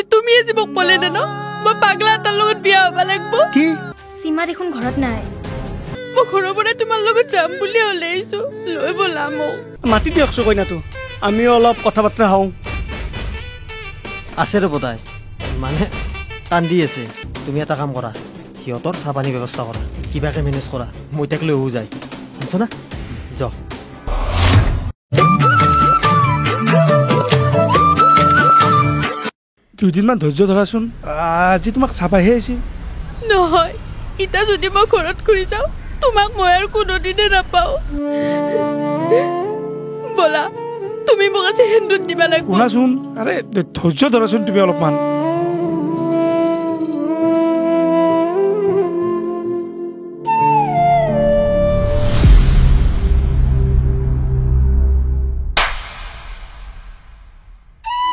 যদি তুমি আজি মোক ক'লে ন মই পাগলা এটাৰ লগত বিয়া হ'ব লাগিব কি সীমা দেখোন ঘৰত নাই মই ঘৰৰ পৰা তোমাৰ লগত যাম বুলি ওলাইছো লৈ ব'লা মোক মাতি দিয়কচোন কইনাটো আমি অলপ কথা বাৰ্তা হওঁ আছে ৰ'ব তাই মানে কান্দি আছে তুমি এটা কাম কৰা সিহঁতৰ চাহ পানী ব্যৱস্থা কৰা কিবাকে মেনেজ কৰা মই তাক লৈও যায় শুনছ না যাওক দুদিনমান ধৈৰ্য ধৰাচোন আজি তোমাক চাবাহে আহিছে নহয় ইটা যদি মই ঘৰত ঘূৰি যাওঁ তোমাক মই আৰু কোনোদিনে নাপাওঁ ব'লা তুমি মোক আজি সেন্দুৰ দিবা লাগিব শুনাচোন আৰে ধৈৰ্য ধৰাচোন তুমি অলপমান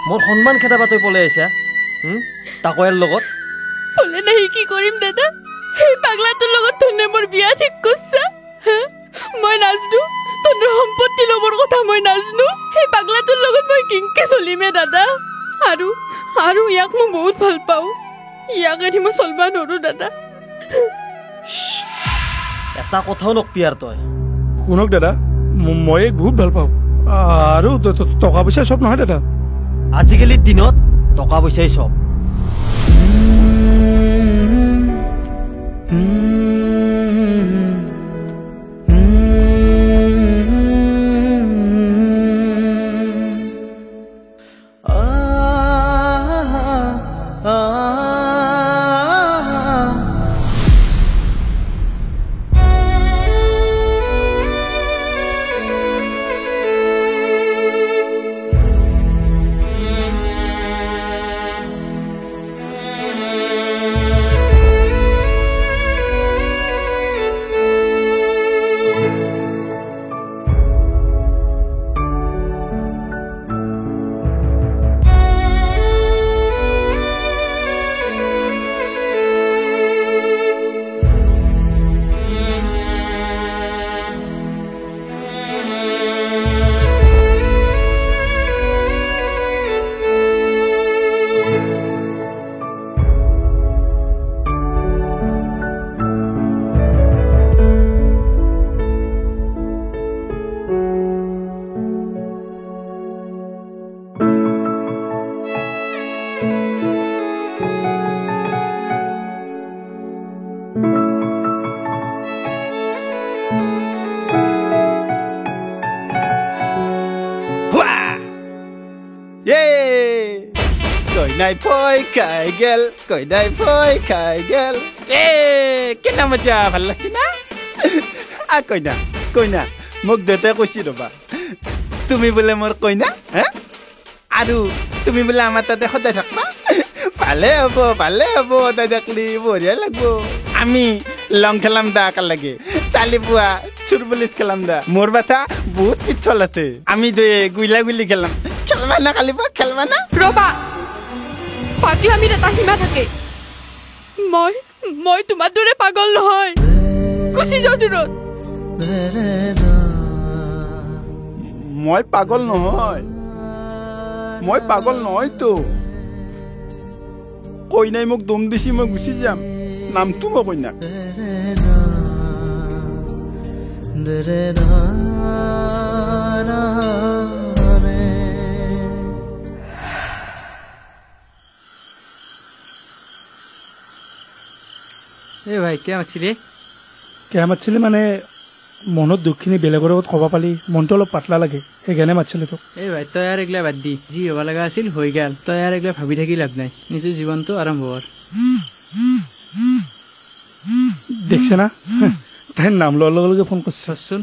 মোৰ সন্মান খেদাবা তই পলাই আহিছা তাকৈয়াৰ লগত বলে নাহি কি কৰিম দাদা সেই পাগলাটোৰ লগত তনে মোৰ বিয়া ঠিক কৰিছা মই নাজনো তনৰ সম্পত্তি ল'বৰ কথা মই নাজনো সেই পাগলাটোৰ লগত মই কিংকে চলিমে দাদা আৰু আৰু ইয়াক মই বহুত ভাল পাওঁ ইয়াক এৰি মই চলবা নোৱাৰো দাদা এটা কথাও নকবি আৰু তই শুনক দাদা মই বহুত ভাল পাওঁ আৰু টকা পইচা চব নহয় দাদা আজিকালিৰ দিনত টকা পইচাই চব Koi phôi khai gel, koi dai phôi khai gel. Kena macam ভাল লাগছে না? কইনা মোক দেউতাই কৈছি ৰবা তুমি বোলে মোৰ কইনা আৰু তুমি বোলে আমাৰ তাতে সদায় থাকবা ভালে হ'ব সদায় দেখলি বঢ়িয়া লাগব আমি লং খেলাম দা একা লাগে চালি পোৱা চুৰ পুলিচ খেলাম দা মোৰ বাটা বহুত পিছল আছে আমি দুয়ে গুইলা খেলাম খেলবা না কালিবা খেলবা না ৰবা পাতি আমি এটা সীমা থাকে মই তোমাৰ দৰে পাগল নহয় গুচি যাওঁ দূৰত মই পাগল নহয়তো কইনাই মোক দম দিছি মই গুচি যাম নামটো মই কইনা ভাই কিয় মাতিছিলি মানে মনত দুখখিনি বেলেগৰ লগত ক'ব পালি মনটো অলপ পাতলা লাগে সেইকাৰণে মাতিছিলি তোক ভাই তই আৰু এগলা বাদ দি যি হ'ব লগা আছিল হৈ গ'ল তই আৰু এগলা ভাবি থাকি লাভ নাই নিজৰ জীৱনটো আৰম্ভ কৰ দেখছে না তাইৰ নাম লোৱাৰ লগে লগে ফোন কৰিছচোন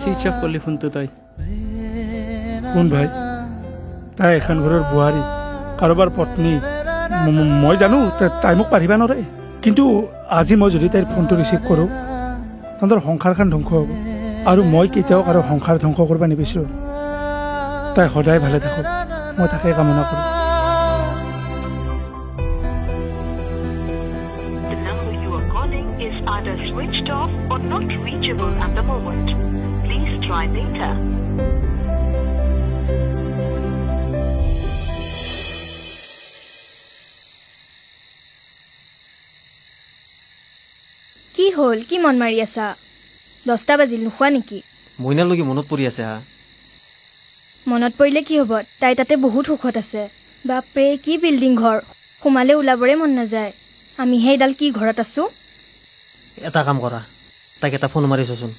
সুইচ অফ কৰলি ফোনটো তই কোন ভাই তাই এখন ঘৰৰ বুঢ়াৰী কাৰোবাৰ পত্নী মই জানো তাই মোক পাৰিবা নৰে কিন্তু আজি মই যদি তাইৰ ফোনটো ৰিচিভ কৰোঁ তহঁতৰ সংসাৰখন ধ্বংস হ'ব আৰু মই কেতিয়াও কাৰো সংসাৰ ধ্বংস কৰিব নিবিচাৰোঁ তাই সদায় ভালে থাকক মই তাকে কামনা কৰোঁ The number you are calling is try later. কি হ'ল, কি মন মাৰি আছা? 10টা বাজিল, নোখোৱা নেকি? মইনাৰ লগি মনত পৰি আছে হা। মনত পৰিলে কি হ'ব, তাই তাতে বহুত সুখত আছে। বাপৰে, কি বিল্ডিং ঘৰ, সোমালে ওলাবৰে মন নাযায়। আমিহে এডাল কি ঘৰত আছো। এটা কাম কৰা, তাইক এটা ফোন মাৰিছোচোন।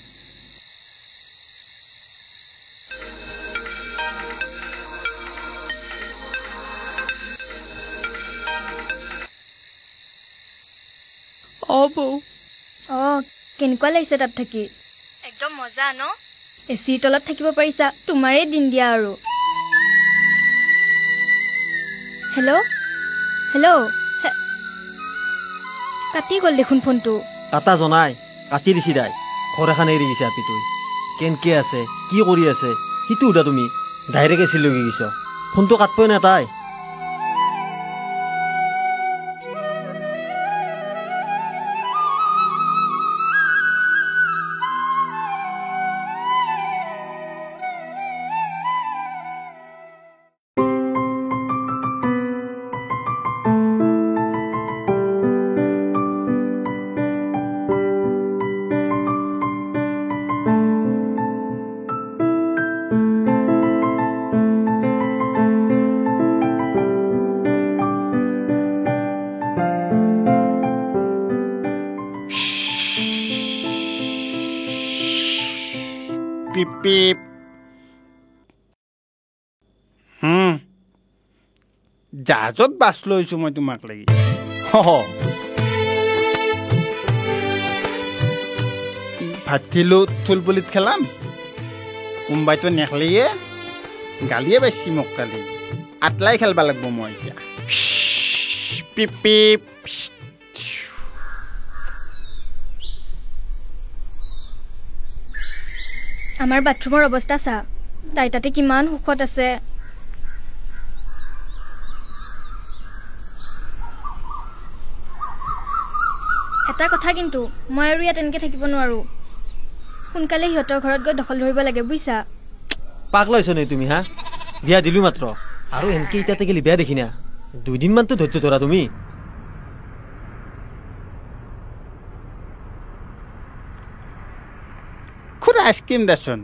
বৌ কেনেকুৱা লাগিছে তাত থাকি? একদম মজা ন? এচিৰ তলত থাকিব পাৰিছা, তোমাৰে দিন দিয়া আৰু। হেল্ল' হেল্ল', কাটি গ'ল দেখোন ফোনটো। কাটা জনাই কাটি দিছি দাই। ঘৰ এখন এৰি গৈছে আপি তুই কেনকে আছে, কি কৰি আছে সিটো সোধা তুমি। ডাইৰেক্ট এচি লৈ গৈছ, ফোনটো কাটবই না তাই। পিপ পিপ। জাহাজত বাছ লৈছো মই তোমাক লাগি। ভাতখিলো থুলপুলিত খেলাম, কোনোবাইতো নেখলিয়ে গালিয়ে পাইছি মোক কালি। আতলাই খেলবা লাগব মই এতিয়া। পিপ পিপ। আমাৰ বাথৰুমৰ অৱস্থা চা, তাই তাতে কিমান সুখত আছে। এটা কথা কিন্তু, মই আৰু ইয়াত এনেকে থাকিব নোৱাৰো। সোনকালে সিহঁতৰ ঘৰত গৈ দখল ধৰিব লাগে, বুজিছা? পাক লৈছ নে তুমি হা? বিয়া দিলো মাত্ৰ আৰু এনেকে ইটাতে গেলি বেয়া দেখি না। 2 দিনমানতো ধৈৰ্য ধৰা তুমি। খুৰা আইচক্ৰীম দেচোন।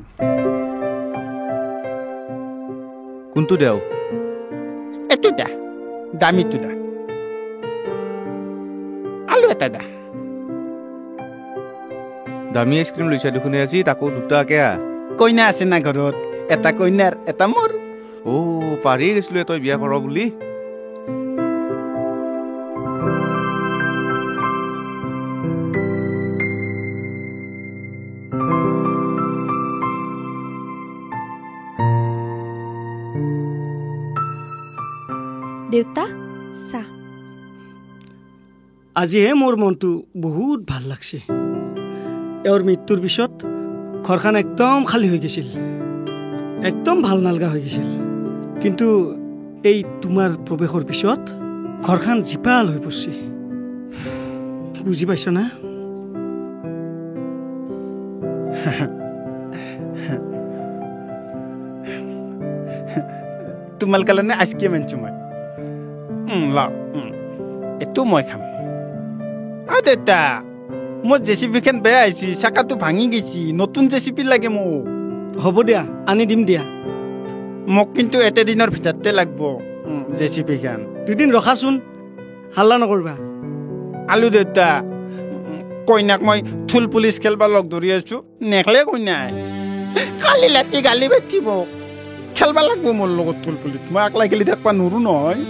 কোনটো দেও? এইটো দা, দামীটো দা। আলু এটা দা। দামী আইচক্ৰীম লৈছা দেখোন আজি, তাকো 2টাকে। কইনা আছে না ঘৰত, এটা কইনাৰ এটা মোৰ। পাৰি গৈছিলো তই বিয়া কৰ বুলি। দেউতা চাহ। আজিহে মোৰ মনটো বহুত ভাল লাগছে। এওঁৰ মৃত্যুৰ পিছত ঘৰখন একদম খালী হৈ গৈছিল, একদম ভাল নালগা হৈ গৈছিল। কিন্তু এই তোমাৰ প্ৰৱেশৰ পিছত ঘৰখন জীপাল হৈ পৰিছে। বুজি পাইছ না? তোমাল কাৰণে আইচক্ৰীম আনিছো মই। এইটো মই খাম। দেউতা, মোৰ জেচিপিখন বেয়া আহিছে, চাকাটো ভাঙি গৈছে, নতুন জেচিপি লাগে মোক। হ'ব দিয়া, আনি দিম দিয়া। মোক কিন্তু এটা দিনৰ ভিতৰতে লাগব জেচিপিখন। 2 দিন ৰখাচোন, হাল্লা নকৰিবা। আলু দেউতা, কইনাক মই থুল পুলিচ খেলবা লগ ধৰি আছো, নেখলে কইনাই। কালি ৰাতি গালি বাচিব। খেলবা লাগব মোৰ লগত থুল পুলিচ, মই একলাই খেলি থাকবা নোৱাৰো নহয়।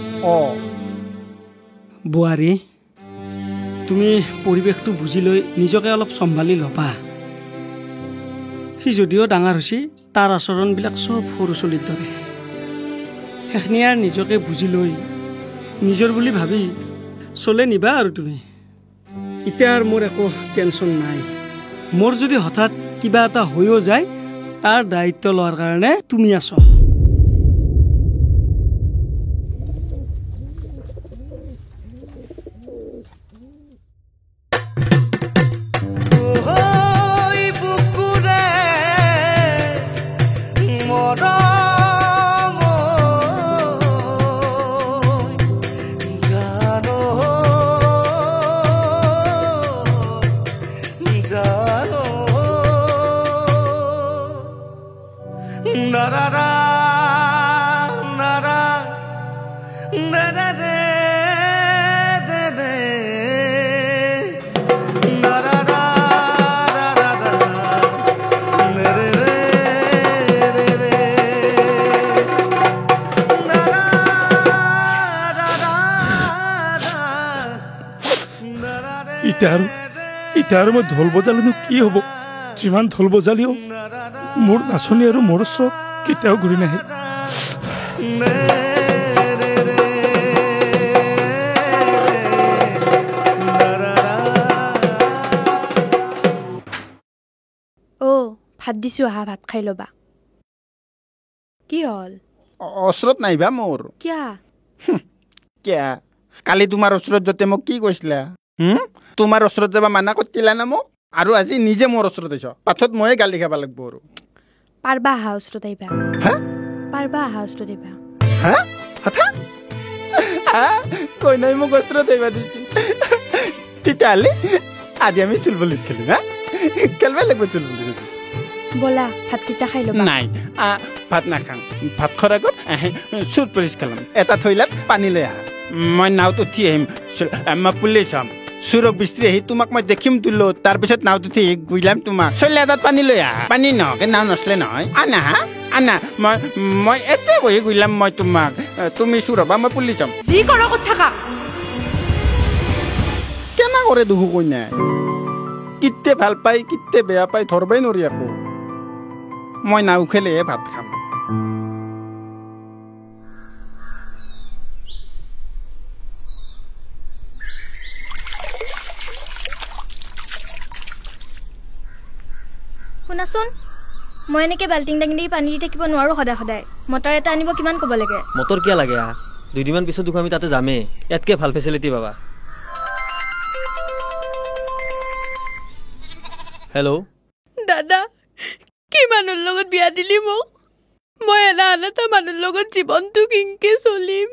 বোৱাৰী, তুমি পৰিৱেশটো বুজি লৈ নিজকে অলপ চম্ভালি ল'বা। সি যদিও ডাঙৰ হৈছে, তাৰ আচৰণবিলাক চব সৰু চলিৰ দৰে। সেইখিনি আৰু নিজকে বুজি লৈ নিজৰ বুলি ভাবি চলে নিবা আৰু তুমি। এতিয়া আৰু মোৰ একো টেনশ্যন নাই। মোৰ যদি হঠাৎ কিবা এটা হৈও যায়, তাৰ দায়িত্ব লোৱাৰ কাৰণে তুমি আছ। ইটা আৰু মই ঢোল বজালেনো কি হ'ব যিমান ঢোল বজালিও মোৰ নাচনি আৰু মোৰ ওচৰত কেতিয়াও ঘূৰি নাহে ভাত দিছো আহা ভাত খাই ল'বা কি হ'ল ওচৰত নাহিবা মোৰ কিয়া কালি তোমাৰ ওচৰত যাতে মোক কি কৈছিলা তোমাৰ ওচৰত যাবা মানা কৰিছিলা না মোক আৰু আজি নিজে মোৰ ওচৰত আহিছ পাছত ময়ে গালি খাব লাগিব আৰু পাৰবা আহা ওচৰত আহিবা কৈ নাই মোক ওচৰত আহিবা দিছি তেতিয়াহ'লে আজি আমি চুলবুলিত খেলিম খেলবা লাগিব চুলবুলিত বলা ভাতকেইটা খাই ল'বা নাই ভাত নাখাম ভাত খোৱাৰ আগত চুল পুলিচ খেলাম এটা থৈলাত পানী লৈ আহা মই নাওত উঠি আহিম মই পুলিচ হ'ম চুৰক বিচৰি আহি তোমাক মই দেখিম তুলো তাৰপিছত নাওত উঠি গুইলাম তোমাক চলি এটাত পানী লৈ আহা পানী নহকে নাও নচলে নহয় আনা আনা মই এতে বহি গুইলাম মই তোমাক তুমি চুৰ হ'বা মই পুলিচ হ'ম যি কৰ ক'ত থাকা কেনে কৰে দুখু কৈ নাই কিতে ভাল পাই কিতে বেয়া পাই ধৰবাই নৰি আকৌ মই নাও খেলেহে ভাত খাম শুনাচোন মই এনেকে বাল্টিং দাঙি দি পানী দি থাকিব নোৱাৰো সদায় সদায় মটৰ এটা আনিব কিমান ক'ব লাগে মটৰ কিয় লাগে দুদিনমান পিছত দেখোন আমি তাতে যামেই ইয়াতকে ভাল ফেচিলিটি পাবা হেল্ল' দাদা কি মানুহৰ লগত বিয়া দিলি মোক মই এটা মানুহৰ লগত জীৱনটো কিংকে চলিম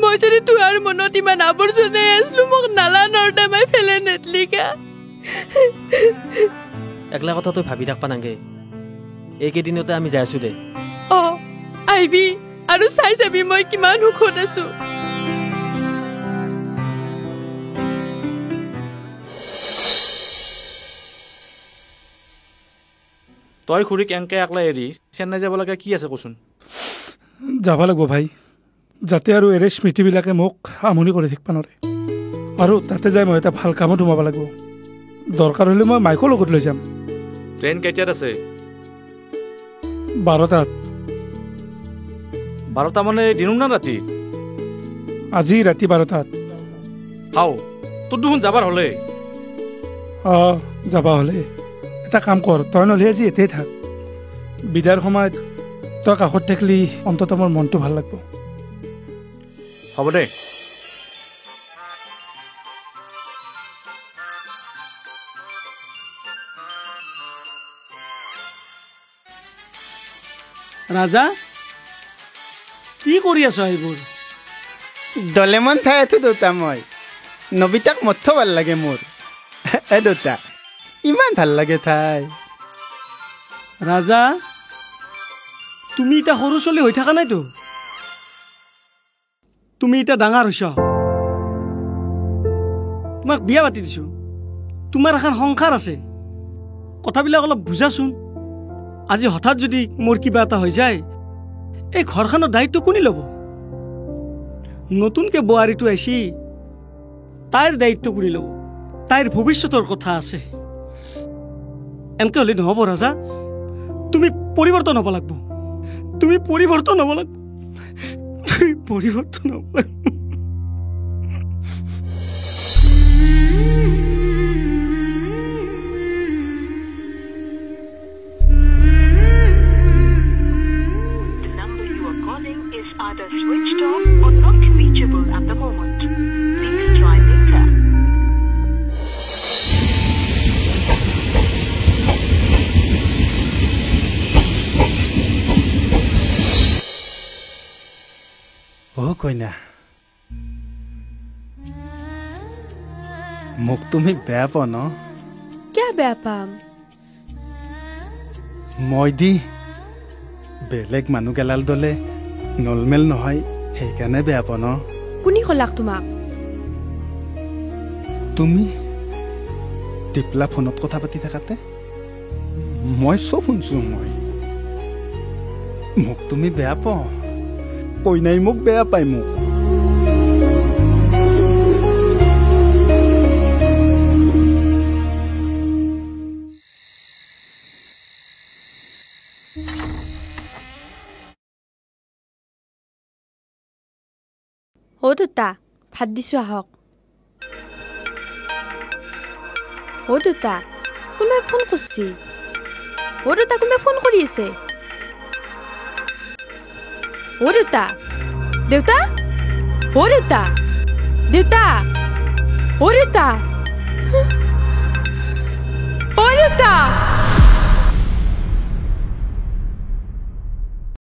মই যদি তোমাৰ মনত ইমান আৱৰ্জনাই আছিলো মোক নালা নৰ্দমাই ফেলে নেতলিকা একলা কথা তই ভাবি থাকবা নাগে এইকেইদিনতে আমি যাই আছো দে আহিবি আৰু চাই যাবি মই কিমান সুখত আছো তই খুৰীক এনকে একলা এৰি চেন্নাই যাব লগা কি আছে কচোন যাব লাগিব ভাই যাতে আৰু এৰে স্মৃতিবিলাকে মোক আমনি কৰি থাকিব নোৱাৰে আৰু তাতে যাই মই এটা ভাল কামত সোমাব লাগিব দৰকাৰ হ'লে মই মাইকৰ লগত লৈ যাম ট্ৰেইন কেতিয়াত আছে 12টাত 12টা মানে দিনো না ৰাতি আজি ৰাতি 12টাত হাও তোৰ দেখোন যাবাৰ হ'লে যাবা হ'লে এটা কাম কৰ তই নহ'লে আজি এতেই থাক বিদাৰ সময়ত তই কাষত থাকিলি অন্তত মোৰ মনটো ভাল লাগিব হ'ব দে ৰাজা কি কৰি আছ এইবোৰ দলেমন ঠাই আছো দেউতা মই নবিতাক মথ ভাল লাগে মোৰ দেউতা ইমান ভাল লাগে ঠাই ৰাজা তুমি এতিয়া সৰু ছোৱালী হৈ থকা নাইতো তুমি এতিয়া ডাঙৰ হৈছ তোমাক বিয়া পাতি দিছো তোমাৰ এখন সংসাৰ আছে কথাবিলাক অলপ বুজাচোন আজি হঠাৎ যদি মোৰ কিবা এটা হৈ যায় এই ঘৰখনৰ দায়িত্ব কোনে ল'ব নতুনকে বোৱাৰীটো আহিছি তাইৰ দায়িত্ব কোনে ল'ব তাইৰ ভৱিষ্যতৰ কথা আছে এনেকে হ'লে নহ'ব ৰাজা তুমি পৰিৱৰ্তন হ'ব লাগিব তুমি পৰিৱৰ্তন হ'ব লাগিব Either switched off or not reachable at the moment. Please try later. কইনা মোক তুমি বেয়া পোৱা ন কিয় বেয়া পাম মই দি বেলেগ মানুহ গেলাল দলে নলমেল নহয় সেইকাৰণে বেয়া পাওঁ ন কোনি কলাক তোমাক তুমি টিপলা ফোনত কথা পাতি থাকাতে মই চব শুনছো মোক তুমি বেয়া পাওঁ কইনাই মোক বেয়া পায় মোক অ' দেউতা ভাত দিছোঁ আহক অ' দেউতা কোনোবাই ফোন কৰিছে অ' দেউতা কোনোবাই ফোন কৰি আছে অ' দেউতা দেউতা অ' দেউতা দেউতা অ' দেউতা অ' দেউতা